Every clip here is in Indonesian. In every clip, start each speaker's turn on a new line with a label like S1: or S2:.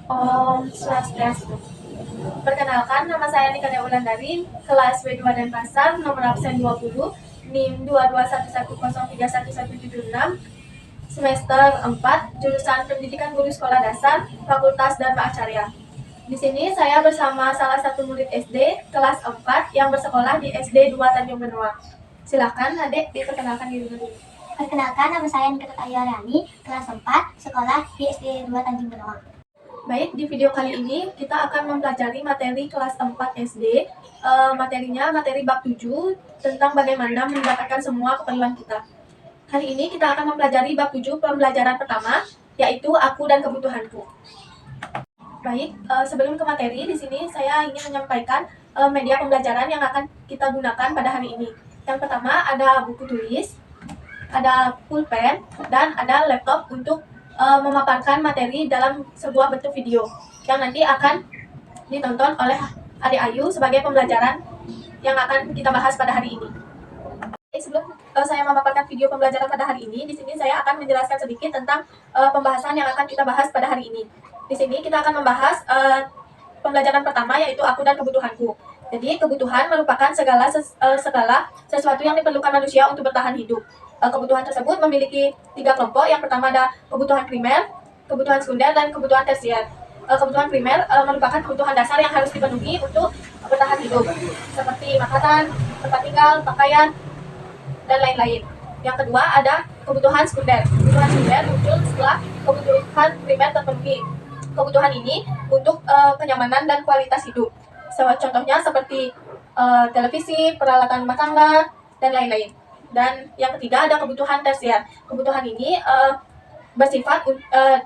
S1: Om Swastiastu. Perkenalkan, nama saya Nika Wulandari, kelas B2 Denpasar, nomor absen 20, NIM 22110311176, semester 4, jurusan Pendidikan Guru Sekolah Dasar, Fakultas Dharma Acarya. Di sini saya bersama salah satu murid SD kelas 4 yang bersekolah di SD 2 Tanjung Benoa. Silakan Adik diperkenalkan diri dulu.
S2: Perkenalkan, nama saya Nikita Ayarani, kelas 4, sekolah di SD 2 Tanjung Benoa.
S1: Baik, di video kali ini kita akan mempelajari materi kelas 4 SD. Materinya materi bab 7 tentang bagaimana mendapatkan semua keperluan kita. Hari ini kita akan mempelajari bab 7 pembelajaran pertama, yaitu aku dan kebutuhanku. Baik, sebelum ke materi, di sini saya ingin menyampaikan media pembelajaran yang akan kita gunakan pada hari ini. Yang pertama ada buku tulis, ada pulpen, dan ada laptop untuk memaparkan materi dalam sebuah bentuk video yang nanti akan ditonton oleh Adik Ayu sebagai pembelajaran yang akan kita bahas pada hari ini. Sebelum saya memaparkan video pembelajaran pada hari ini, di sini saya akan menjelaskan sedikit tentang pembahasan yang akan kita bahas pada hari ini. Di sini kita akan membahas pembelajaran pertama, yaitu aku dan kebutuhanku. Jadi kebutuhan merupakan segala sesuatu yang diperlukan manusia untuk bertahan hidup. Kebutuhan tersebut memiliki 3 kelompok. Yang pertama ada kebutuhan primer, kebutuhan sekunder, dan kebutuhan tersier. Kebutuhan primer merupakan kebutuhan dasar yang harus dipenuhi untuk bertahan hidup, seperti makanan, tempat tinggal, pakaian, dan lain-lain. Yang kedua ada kebutuhan sekunder. Kebutuhan sekunder muncul setelah kebutuhan primer terpenuhi. Kebutuhan ini untuk kenyamanan dan kualitas hidup. Contohnya seperti televisi, peralatan rumah tangga, dan lain-lain. Dan yang ketiga ada kebutuhan tersier. Kebutuhan ini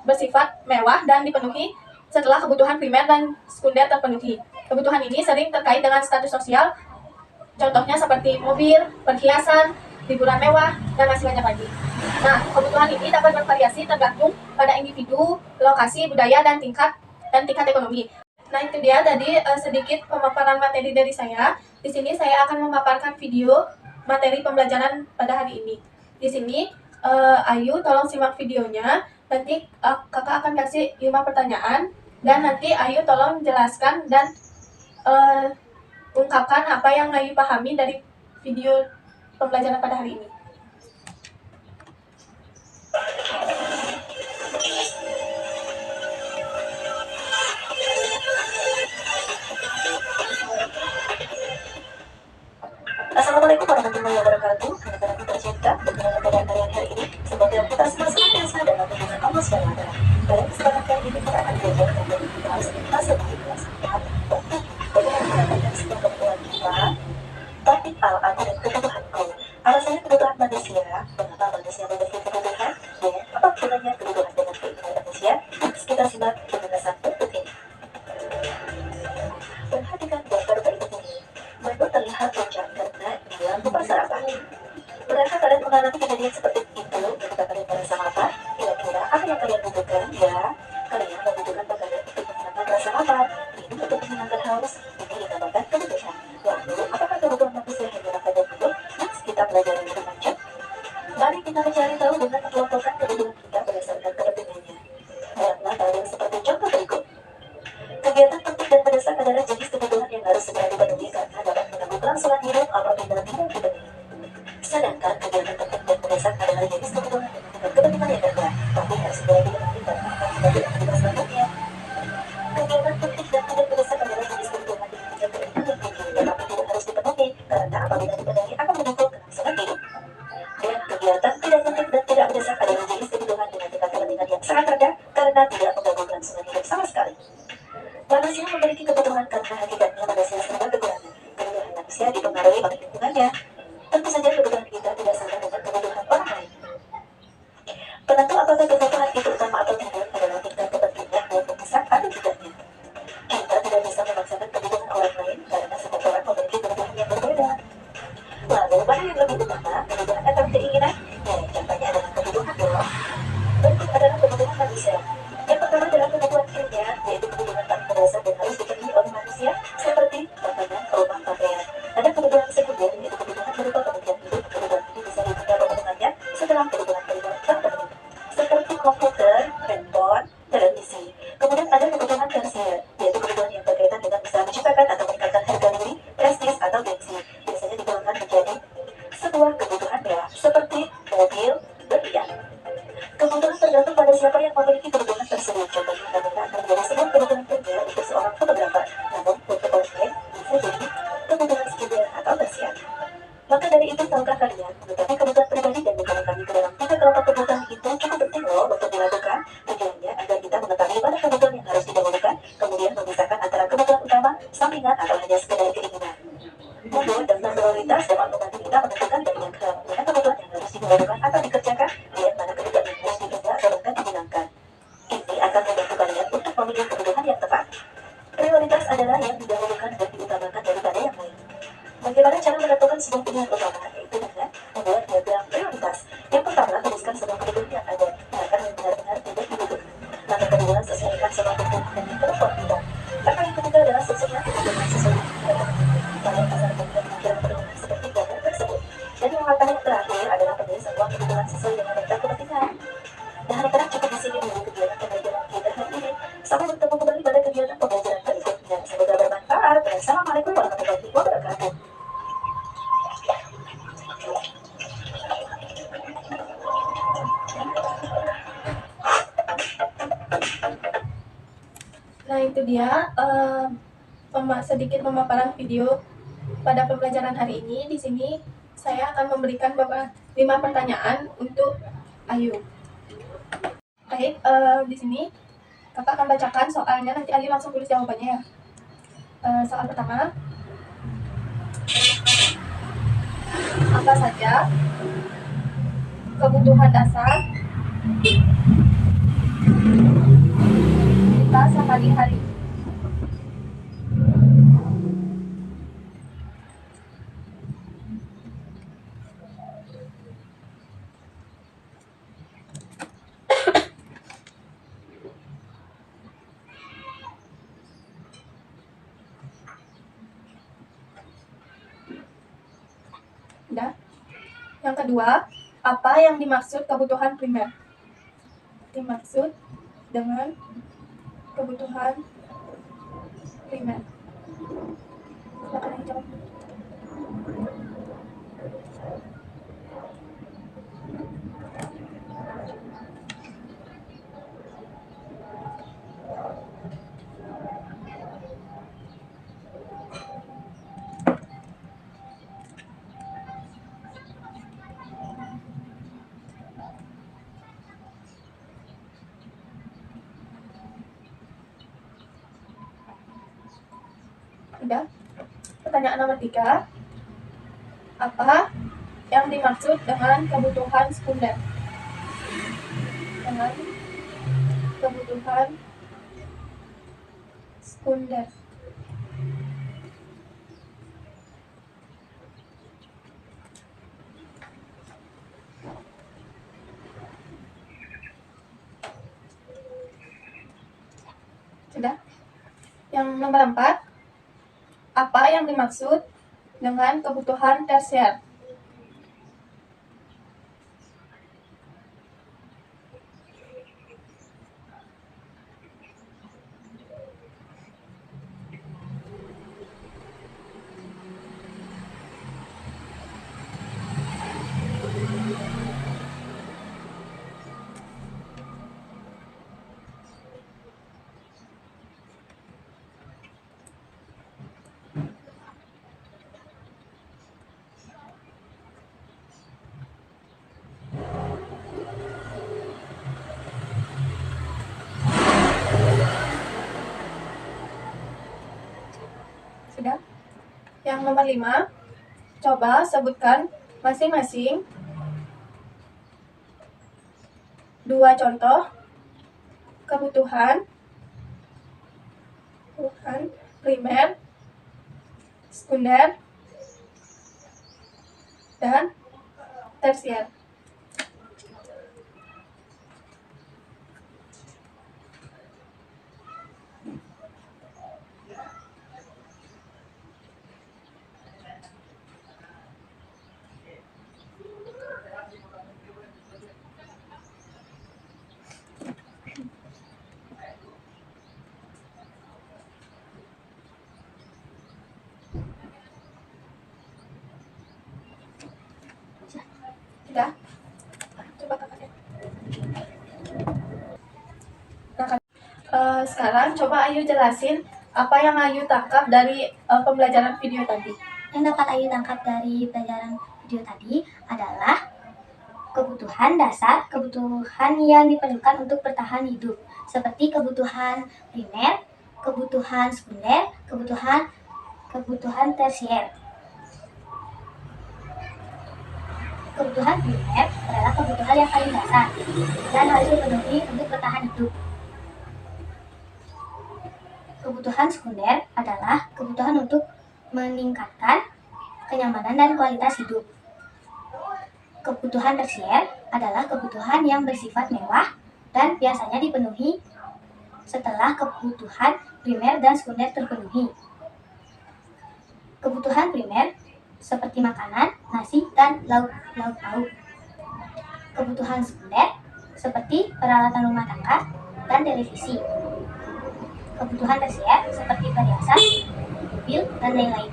S1: bersifat mewah dan dipenuhi setelah kebutuhan primer dan sekunder terpenuhi. Kebutuhan ini sering terkait dengan status sosial, contohnya seperti mobil, perhiasan, liburan mewah, dan masih banyak lagi. Nah, kebutuhan ini dapat bervariasi tergantung pada individu, lokasi, budaya, dan tingkat ekonomi. Nah, itu dia tadi sedikit pemaparan materi dari saya. Di sini saya akan memaparkan video materi pembelajaran pada hari ini. Di sini Ayu tolong simak videonya. Nanti kakak akan kasih 5 pertanyaan dan nanti Ayu tolong jelaskan dan ungkapkan apa yang Ayu pahami dari video pembelajaran pada hari ini.
S3: Assalamualaikum warahmatullahi wabarakatuh. Anak-anakku tercinta, bagaimana keadaan kalian hari ini? Semoga kita semua senantiasa dalam lindungan Allah SWT. Pada kesempatan kali ini kita akan belajar tentang bahas fase kelas 4. Bagaimana mendapatkan semua kebutuhan kita? Topik aku dan kebutuhanku. Alasannya kebutuhan manusia. Mengapa manusia memiliki kebutuhan? Dan apa hubungannya kebutuhan dengan keinginan manusia? Kita simak penjelasan berikut ini. Perhatikan gambar berikut ini. Menu terlihat loncat karena dia lupa sarapan. Pernahkah kalian mengalami kejadian seperti itu ketika kalian merasa lapar? Kira-kira apa yang kalian butuhkan? Ya, kalian membutuhkan makanan untuk menghilangkan rasa lapar, minum untuk menghilangkan haus, ini dinamakan kebutuhan. Lalu, apakah kebutuhan manusia hanya makan dan minum? Next, kita pelajari lebih lanjut. Mari kita mencari tahu dengan mengelompokkan kebutuhan kita berdasarkan kepentingannya. Lihatlah tabel seperti contoh berikut. Kegiatan penting dan mendesak adalah jenis kebutuhan yang harus segera dipenuhi karena dapat mengganggu kelangsungan hidup apabila tidak dipenuhi. Sedangkan kegiatan penting dan mendesak adalah jenis kebutuhan dengan kepentingan yang rendah, tapi harus segera dipenuhi karena akan mengganggu aktivitas selanjutnya. Kegiatan penting dan tidak mendesak adalah jenis kebutuhan yang punya kepentingan tinggi, tetapi tidak harus dipenuhi karena apabila dipenuhi akan mendukung kelangsungan hidup. Dan kegiatan tidak penting dan tidak mendesak adalah jenis kebutuhan dengan tingkat kepentingan yang sangat rendah karena tidak mengganggu kelangsungan hidup sama sekali. Manusia memiliki kebutuhan karena hakikatnya manusia serba kekurangan. Kebutuhan manusia dipengaruhi oleh lingkungannya. Tentu saja kebutuhan kita tidak sama dengan kebutuhan orang lain. Penentu apakah kebutuhan itu utama atau tidak adalah tingkat kepentingan dan mendesak atau tidaknya. Kita tidak bisa memaksakan kebutuhan orang lain karena setiap orang memiliki kebutuhan yang berbeda. Lalu, mana yang lebih utama, kebutuhan atau keinginan? Ya, contohnya adalah kebutuhan dong. Berikut adalah kebutuhan manusia. Yang pertama adalah kebutuhan primer, yaitu kebutuhan paling mendasar dan harus dipenuhi oleh manusia, seperti makanan, rumah, pakaian. Ada kebutuhan sekunder, yaitu kebutuhan contohnya kamera akan menjadi sebuah kebutuhan kerja untuk seorang fotografer. Namun untuk portrait bisa jadi kebutuhan sekunder atau tersier. Maka dari itu, tahukah kalian, menetapkan kebutuhan pribadi dan mengkaji ke dalam 3 kelompok kebutuhan itu cukup penting loh untuk dilakukan. Tujuannya agar kita mengetahui mana kebutuhan yang harus didahulukan, kemudian memisahkan antara kebutuhan utama, sampingan, atau hanya sekedar keinginan. Mundur daftar prioritas dapat membantu kita menentukan dari yang mana kebutuhan yang harus didahulukan atau dikerjakan, dan mana kebutuhan yang harus ditunda atau bahkan dihilangkan. Ini akan membantu kalian untuk memilih kebutuhan yang tepat. Prioritas adalah yang didahulukan dan diutamakan daripada yang lain. Bagaimana cara menentukan sebuah pilihan utama? Yaitu dengan membuat diagram prioritas. Yang pertama, tuliskan semua kebutuhan yang ada yang akan benar-benar tidak dibutuhkan. Langkah kedua, sesuaikan semua kebutuhan dengan kemampuan kita. Langkah yang ketiga adalah susunlah kebutuhan sesuai dengan kalian asal membuat pemikiran penurunan seperti gambar tersebut. Dan yang langkah yang terakhir adalah memilih semua kebutuhan sesuai dengan daftar kepentingan. Nah, anak-anak cukup di sini dulu kegiatan pembelajaran kita hari ini. Sampai bertemu kembali pada kegiatan pembelajaran berikutnya. Semoga bermanfaat. Dan assalamualaikum warahmatullahi wabarakatuh.
S1: Nah, itu dia sedikit pemaparan video pada pembelajaran hari ini. Di sini saya akan memberikan 5 pertanyaan untuk Ayu. Baik, di sini kakak akan bacakan soalnya, nanti Ayu langsung tulis jawabannya ya. Soal pertama, apa saja kebutuhan dasar kita sehari-hari? Udah. Yang kedua, apa yang dimaksud kebutuhan primer? Dimaksud dengan kebutuhan primer. Silakan yang jawab. Udah. Pertanyaan nomor 3, apa yang dimaksud dengan kebutuhan sekunder? Dengan kebutuhan sekunder. Sudah. Yang nomor 4, apa yang dimaksud dengan kebutuhan tersier? Sudah. Yang nomor 5, coba sebutkan masing-masing 2 contoh kebutuhan primer, sekunder, dan tersier. Sudah? Coba kakak lihat. Sekarang coba Ayu jelasin apa yang Ayu tangkap dari pembelajaran video tadi.
S2: Yang dapat Ayu tangkap dari pelajaran video tadi adalah kebutuhan dasar, kebutuhan yang diperlukan untuk bertahan hidup, seperti kebutuhan primer, kebutuhan sekunder, kebutuhan tersier. Kebutuhan primer adalah kebutuhan yang paling dasar dan harus dipenuhi untuk bertahan hidup. Kebutuhan sekunder adalah kebutuhan untuk meningkatkan kenyamanan dan kualitas hidup. Kebutuhan tersier adalah kebutuhan yang bersifat mewah dan biasanya dipenuhi setelah kebutuhan primer dan sekunder terpenuhi. Kebutuhan primer seperti makanan, nasi, dan lauk pauk. Kebutuhan sekunder seperti peralatan rumah tangga dan televisi. Kebutuhan tersier seperti perhiasan, mobil, dan lain-lain.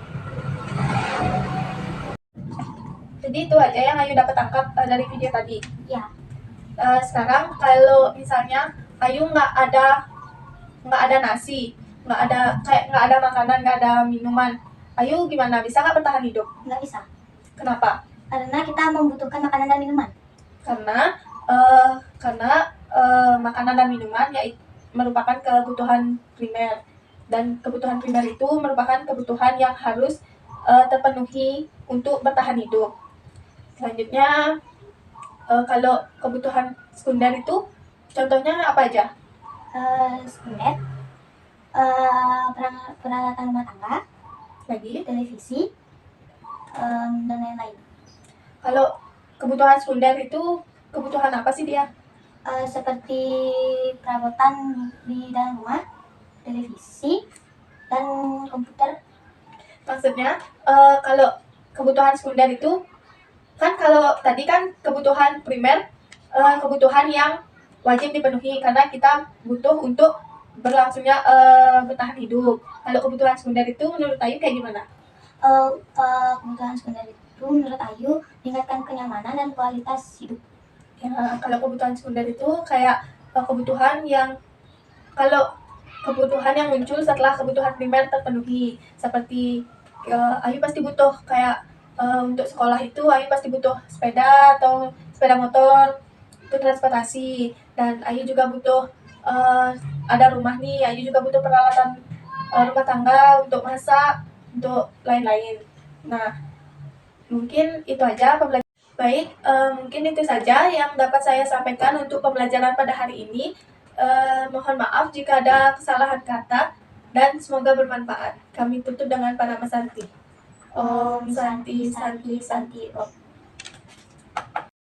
S1: Jadi itu aja yang Ayu dapat tangkap dari video tadi.
S2: Ya,
S1: Sekarang kalau misalnya Ayu nggak ada nasi, nggak ada makanan, nggak ada minuman, Ayu gimana? Bisa nggak bertahan hidup?
S2: nggak bisa.
S1: Kenapa?
S2: Karena kita membutuhkan makanan dan minuman.
S1: Karena makanan dan minuman merupakan kebutuhan primer, dan kebutuhan primer itu merupakan kebutuhan yang harus terpenuhi untuk bertahan hidup. Selanjutnya, kalau kebutuhan sekunder itu contohnya apa aja?
S2: Sekunder, peralatan rumah tangga,
S1: Lagi,
S2: televisi, dan lain-lain.
S1: kalau kebutuhan sekunder itu kebutuhan apa sih dia?
S2: Seperti perabotan di dalam rumah, televisi, dan komputer.
S1: Maksudnya, kalau kebutuhan sekunder itu kan, kalau tadi kan kebutuhan primer, kebutuhan yang wajib dipenuhi karena kita butuh untuk berlangsungnya bertahan hidup. Kalau kebutuhan sekunder itu menurut Ayu kayak gimana?
S2: Kebutuhan sekunder itu menurut Ayu meningkatkan kenyamanan dan kualitas hidup.
S1: Ya, kalau kebutuhan sekunder itu kayak kebutuhan yang muncul setelah kebutuhan primer terpenuhi, seperti Ayu pasti butuh kayak untuk sekolah itu Ayu pasti butuh sepeda atau sepeda motor untuk transportasi, dan Ayu juga butuh ada rumah nih, Ayu juga butuh peralatan rumah tangga untuk masak, untuk lain-lain. Nah, mungkin itu aja pembelajaran. Baik, mungkin itu saja yang dapat saya sampaikan untuk pembelajaran pada hari ini. Mohon maaf jika ada kesalahan kata, dan semoga bermanfaat. Kami tutup dengan Pranama Santi. Om Santi Santi Santi Om.